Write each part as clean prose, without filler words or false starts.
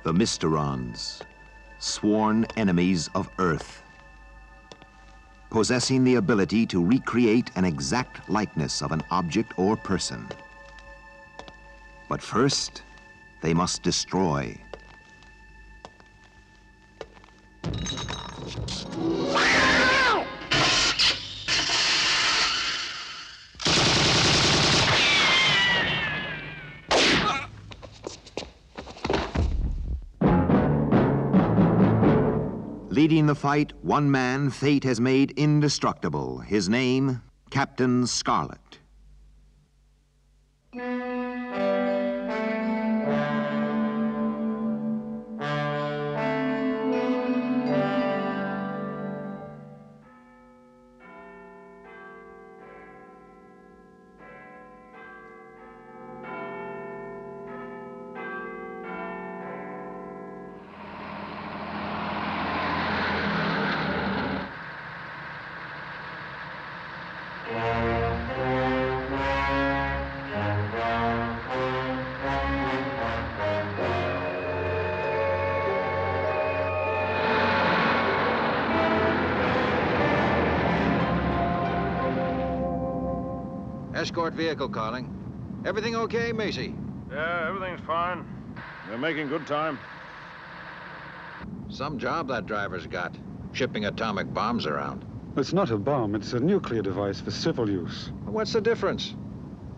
The Mysterons, sworn enemies of Earth, possessing the ability to recreate an exact likeness of an object or person. But first, they must destroy. Leading the fight, one man fate has made indestructible. His name, Captain Scarlet. Escort vehicle calling. Everything okay, Macy? Yeah, everything's fine. We're making good time. Some job that driver's got, shipping atomic bombs around. It's not a bomb, it's a nuclear device for civil use. What's the difference?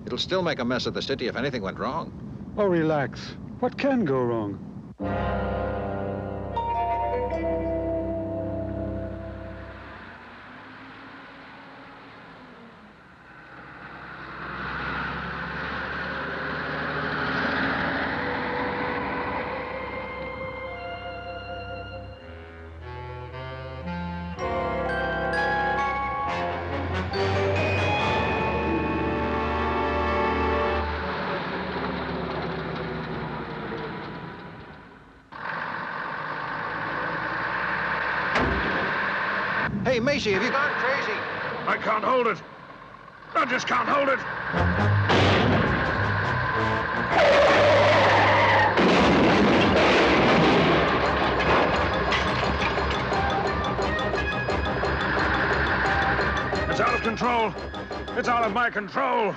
It'll still make a mess of the city if anything went wrong. Oh, relax. What can go wrong? Hey, Macy, have you gone crazy? I can't hold it. I just can't hold it. It's out of control. It's out of my control.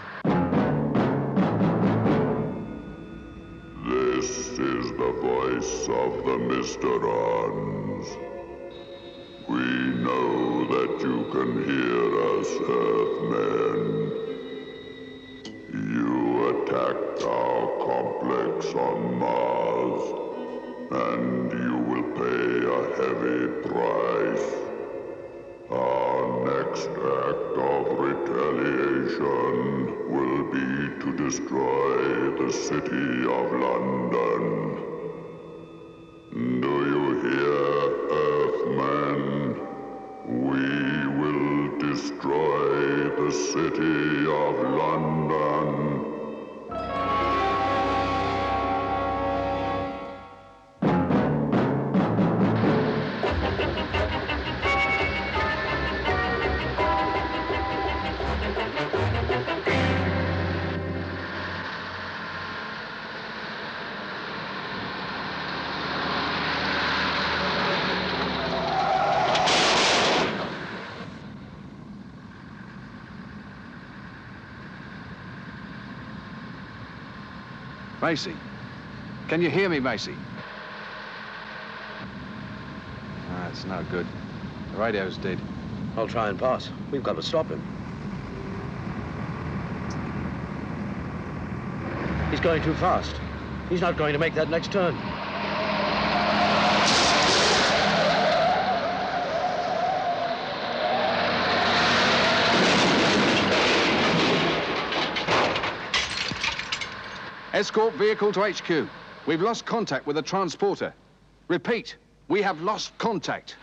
This is the voice of the Mysterons. We know that you can hear us, Earthmen. You attacked our complex on Mars, and you will pay a heavy price. Our next act of retaliation will be to destroy the city of London. Do you hear, Earthmen? We will destroy the city of London. Macy. Can you hear me, Macy? Ah, it's no good. The radio's dead. I'll try and pass. We've got to stop him. He's going too fast. He's not going to make that next turn. Escort vehicle to HQ. We've lost contact with the transporter. Repeat, we have lost contact.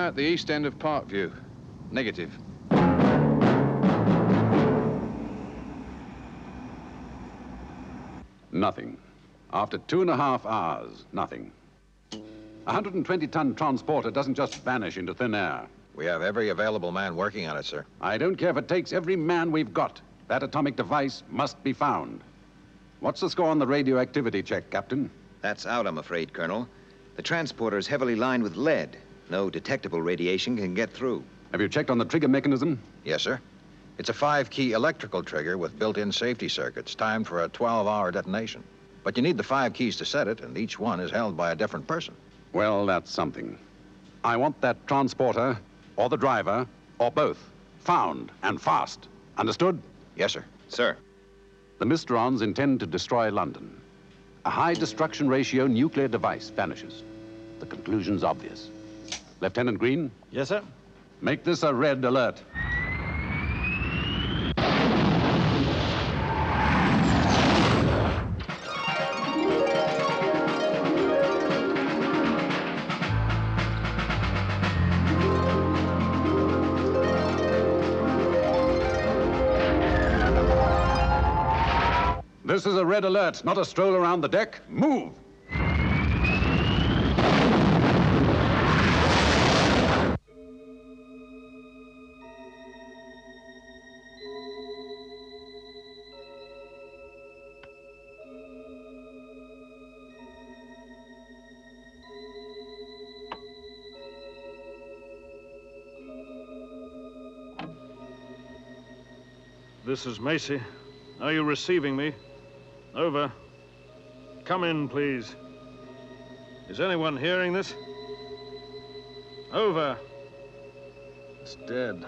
about the east end of Parkview? Negative. Nothing. After 2.5 hours, nothing. A 120-ton transporter doesn't just vanish into thin air. We have every available man working on it, sir. I don't care if it takes every man we've got. That atomic device must be found. What's the score on the radioactivity check, Captain? That's out, I'm afraid, Colonel. The transporter is heavily lined with lead. No detectable radiation can get through. Have you checked on the trigger mechanism? Yes, sir. It's a 5-key electrical trigger with built-in safety circuits, timed for a 12-hour detonation. But you need the 5 keys to set it, and each one is held by a different person. Well, that's something. I want that transporter, or the driver, or both, found and fast. Understood? Yes, sir. Sir. The Mysterons intend to destroy London. A high destruction ratio nuclear device vanishes. The conclusion's obvious. Lieutenant Green? Yes, sir. Make this a red alert. This is a red alert, not a stroll around the deck. Move! This is Macy. Are you receiving me? Over. Come in, please. Is anyone hearing this? Over. It's dead.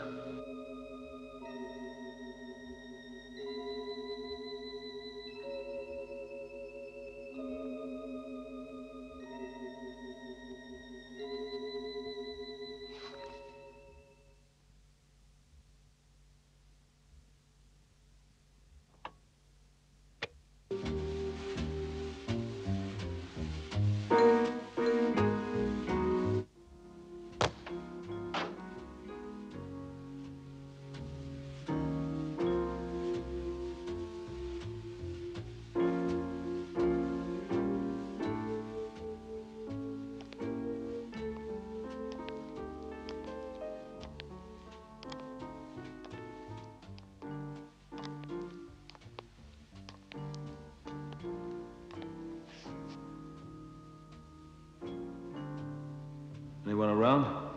Anyone around?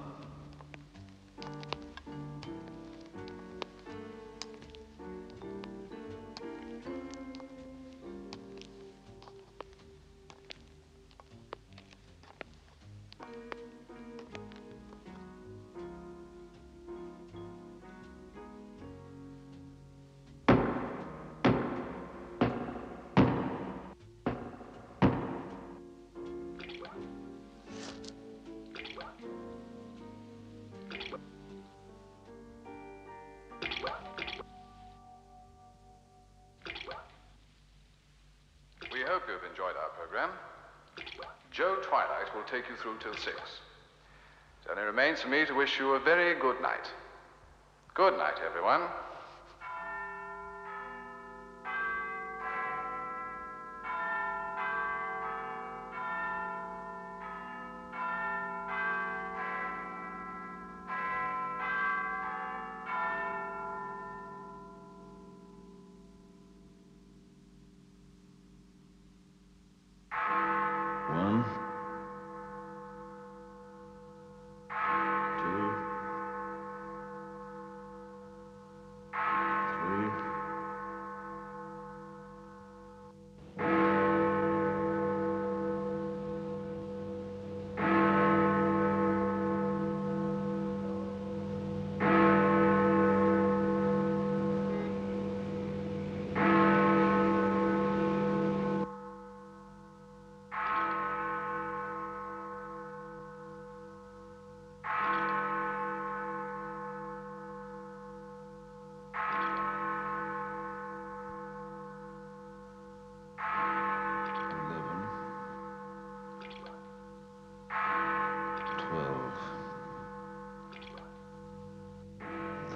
We hope you've enjoyed our program. Joe Twilight will take you through till 6. It only remains for me to wish you a very good night. Good night, everyone. One. Two.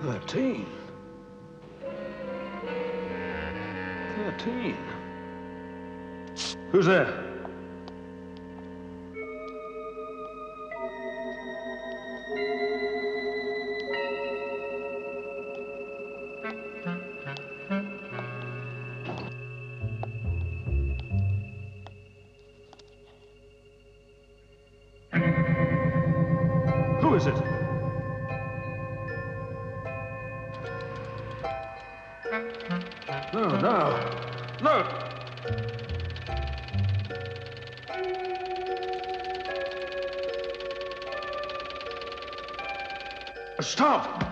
13. 13. Who's there? Who is it? No, no. No! Stop!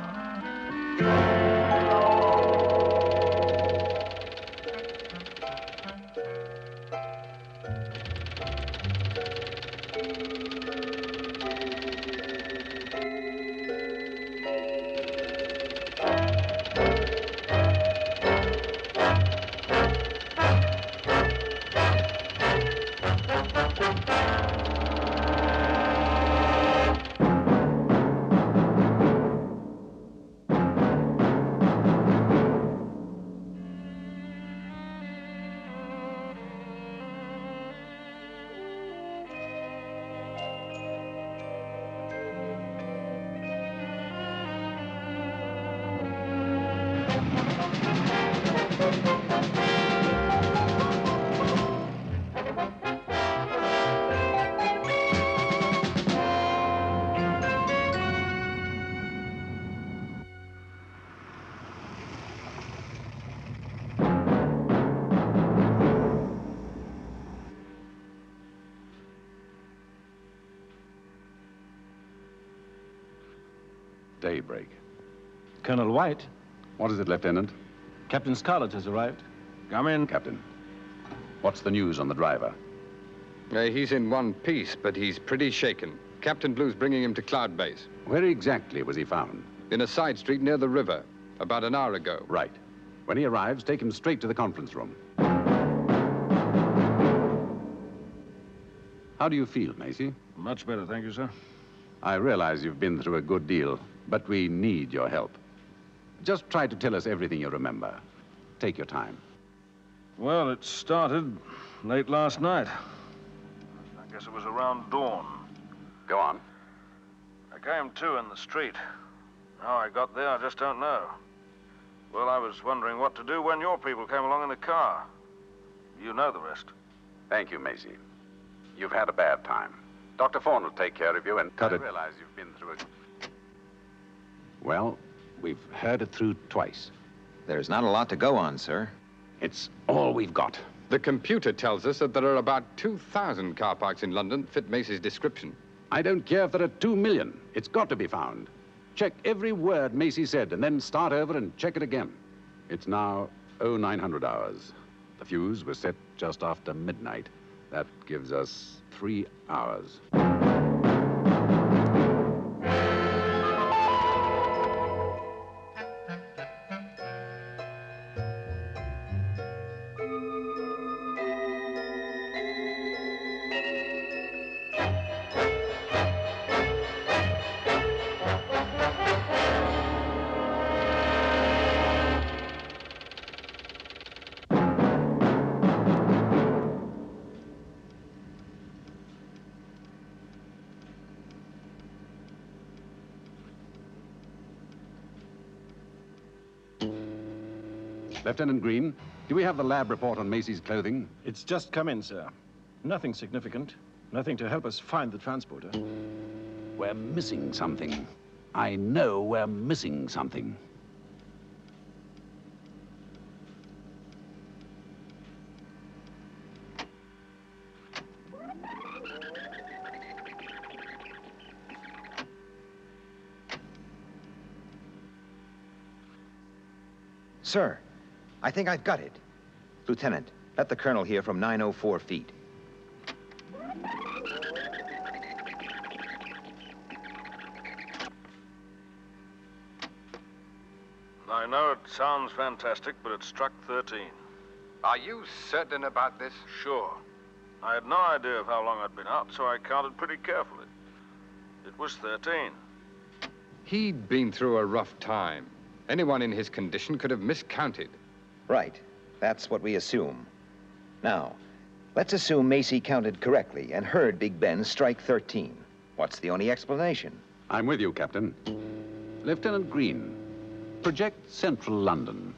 Daybreak. Colonel White, What is it, Lieutenant? Captain Scarlet has arrived. Come in. Captain. What's the news on the driver? He's in one piece, but he's pretty shaken. Captain Blue's bringing him to Cloud Base. Where exactly was he found? In a side street near the river, about an hour ago. Right. When he arrives, take him straight to the conference room. How do you feel, Macy? Much better, thank you, sir. I realize you've been through a good deal, but we need your help. Just try to tell us everything you remember. Take your time. Well, it started late last night. I guess it was around dawn. Go on. I came to in the street. How I got there, I just don't know. Well, I was wondering what to do when your people came along in the car. You know the rest. Thank you, Macy. You've had a bad time. Dr. Fawn will take care of you, and Cut I it. realize you've been through it. Well, we've heard it through twice. There's not a lot to go on, sir. It's all we've got. The computer tells us that there are about 2,000 car parks in London that fit Macy's description. I don't care if there are 2 million. It's got to be found. Check every word Macy said, and then start over and check it again. It's now 0900 hours. The fuse was set just after midnight. That gives us 3 hours. Lieutenant Green, do we have the lab report on Macy's clothing? It's just come in, sir. Nothing significant. Nothing to help us find the transporter. We're missing something. I know we're missing something. Sir, I think I've got it. Lieutenant, let the colonel hear from 904 feet. I know it sounds fantastic, but it struck 13. Are you certain about this? Sure. I had no idea of how long I'd been out, so I counted pretty carefully. It was 13. He'd been through a rough time. Anyone in his condition could have miscounted. Right. That's what we assume. Now, let's assume Macy counted correctly and heard Big Ben strike 13. What's the only explanation? I'm with you, Captain. Lieutenant Green, project central London.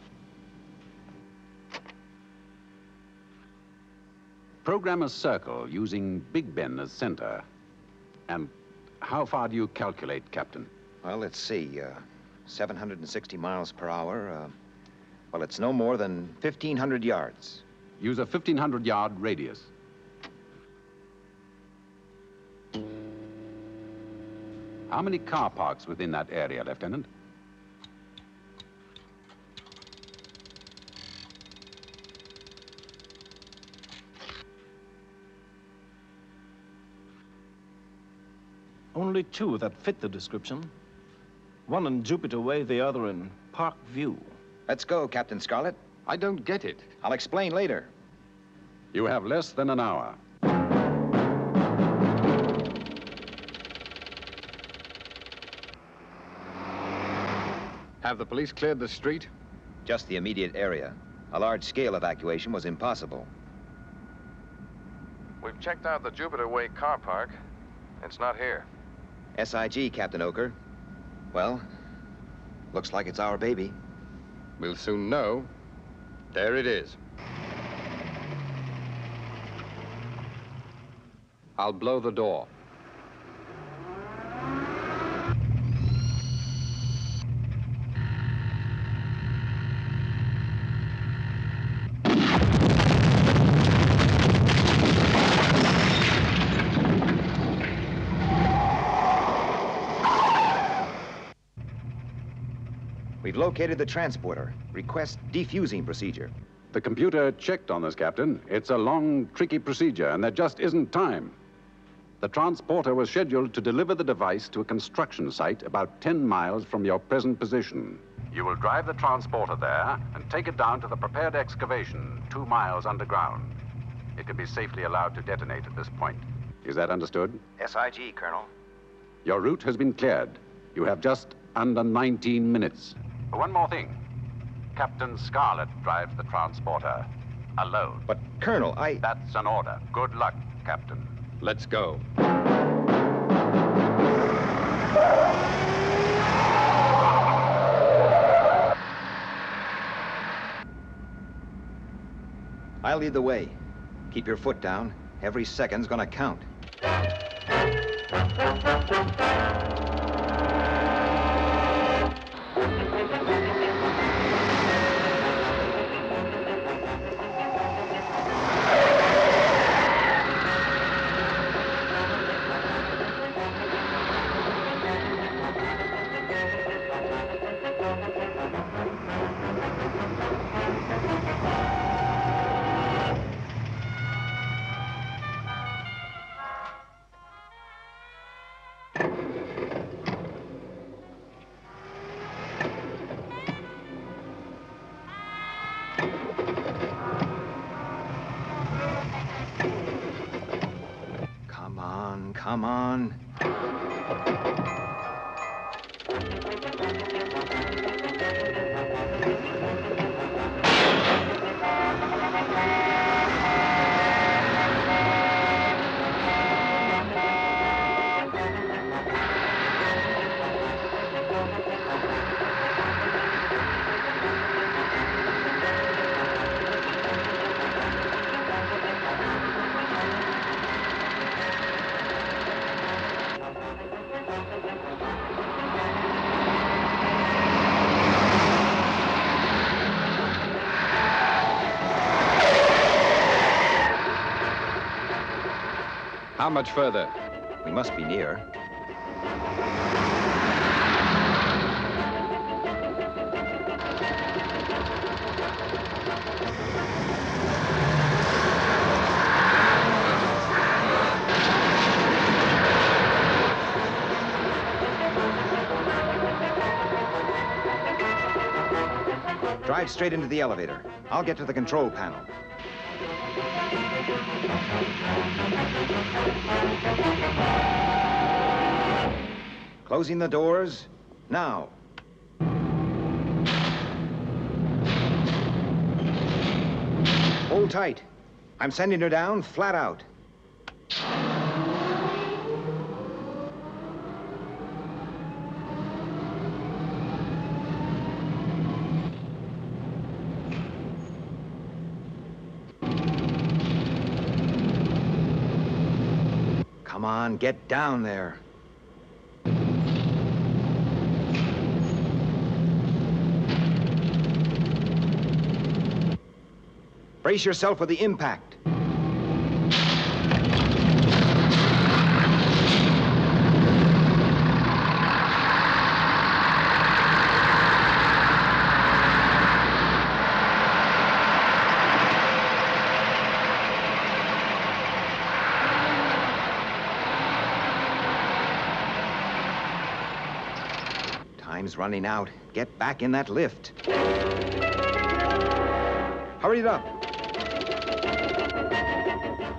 Program a circle using Big Ben as center. And how far do you calculate, Captain? Well, let's see. 760 miles per hour. Well, it's no more than 1,500 yards. Use a 1,500-yard radius. How many car parks within that area, Lieutenant? Only two that fit the description. One in Jupiter Way, the other in Park View. Let's go, Captain Scarlet. I don't get it. I'll explain later. You have less than an hour. Have the police cleared the street? Just the immediate area. A large-scale evacuation was impossible. We've checked out the Jupiter Way car park. It's not here. SIG, Captain Oker. Well, looks like it's our baby. We'll soon know. There it is. I'll blow the door. We've located the transporter. Request defusing procedure. The computer checked on this, Captain. It's a long, tricky procedure, and there just isn't time. The transporter was scheduled to deliver the device to a construction site about 10 miles from your present position. You will drive the transporter there and take it down to the prepared excavation 2 miles underground. It can be safely allowed to detonate at this point. Is that understood? SIG, Colonel. Your route has been cleared. You have just under 19 minutes. One more thing. Captain Scarlet drives the transporter alone. But, Colonel, That's an order. Good luck, Captain. Let's go. I'll lead the way. Keep your foot down. Every second's gonna count. Come on. How much further? We must be near. Drive straight into the elevator. I'll get to the control panel. Closing the doors, now. Hold tight. I'm sending her down flat out. Come on, get down there. Brace yourself for the impact. Time's running out. Get back in that lift. Hurry it up.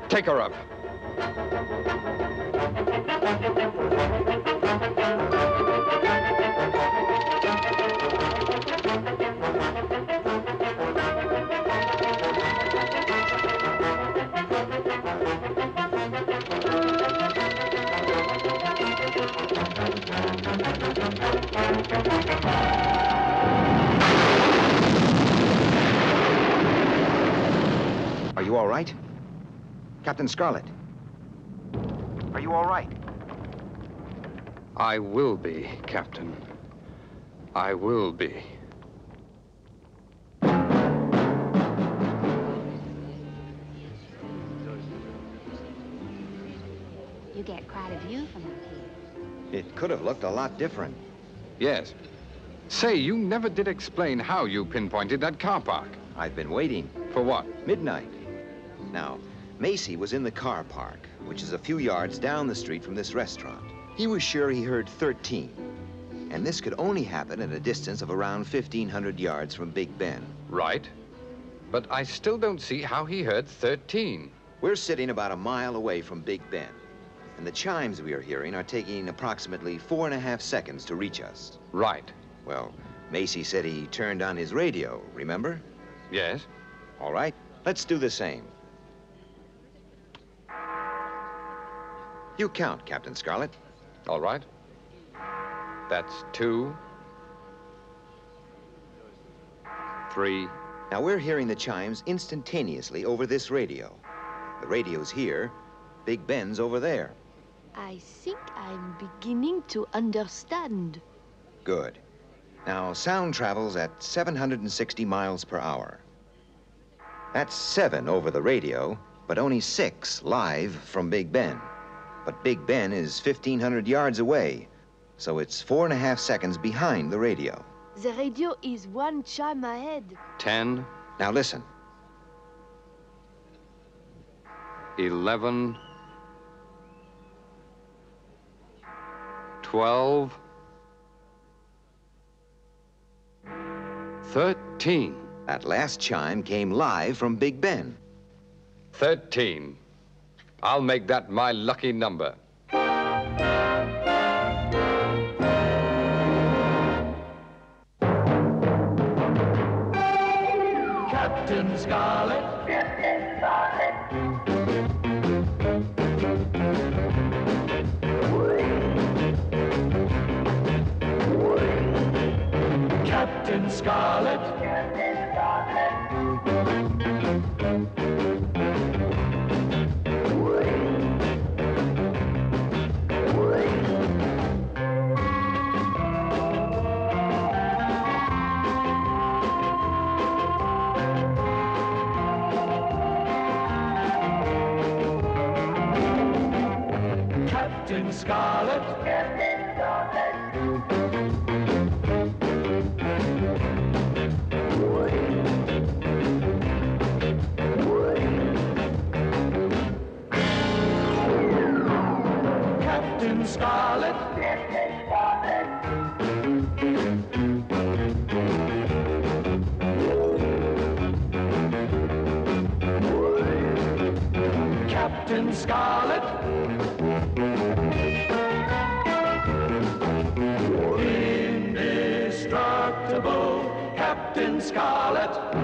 Take her up. Are you all right? Captain Scarlet. Are you all right? I will be, Captain. I will be. You get quite a view from up here. It could have looked a lot different. Yes. Say, you never did explain how you pinpointed that car park. I've been waiting. For what? Midnight. Now, Macy was in the car park, which is a few yards down the street from this restaurant. He was sure he heard 13. And this could only happen at a distance of around 1,500 yards from Big Ben. Right. But I still don't see how he heard 13. We're sitting about a mile away from Big Ben. And the chimes we are hearing are taking approximately 4.5 seconds to reach us. Right. Well, Macy said he turned on his radio, remember? Yes. All right, let's do the same. You count, Captain Scarlet. All right. That's 2, 3. Now, we're hearing the chimes instantaneously over this radio. The radio's here. Big Ben's over there. I think I'm beginning to understand. Good. Now, sound travels at 760 miles per hour. That's 7 over the radio, but only 6 live from Big Ben. But Big Ben is 1,500 yards away, so it's 4.5 seconds behind the radio. The radio is 1 chime ahead. 10. Now listen. 11. 12. 13. That last chime came live from Big Ben. 13. I'll make that my lucky number. Captain Scarlet. Captain Scarlet. Captain Scarlet. Captain Scarlet. Captain Scarlet. Captain Scarlet. Captain Scarlet. Captain Scarlet. Captain Scarlet. Indestructible Captain Scarlet.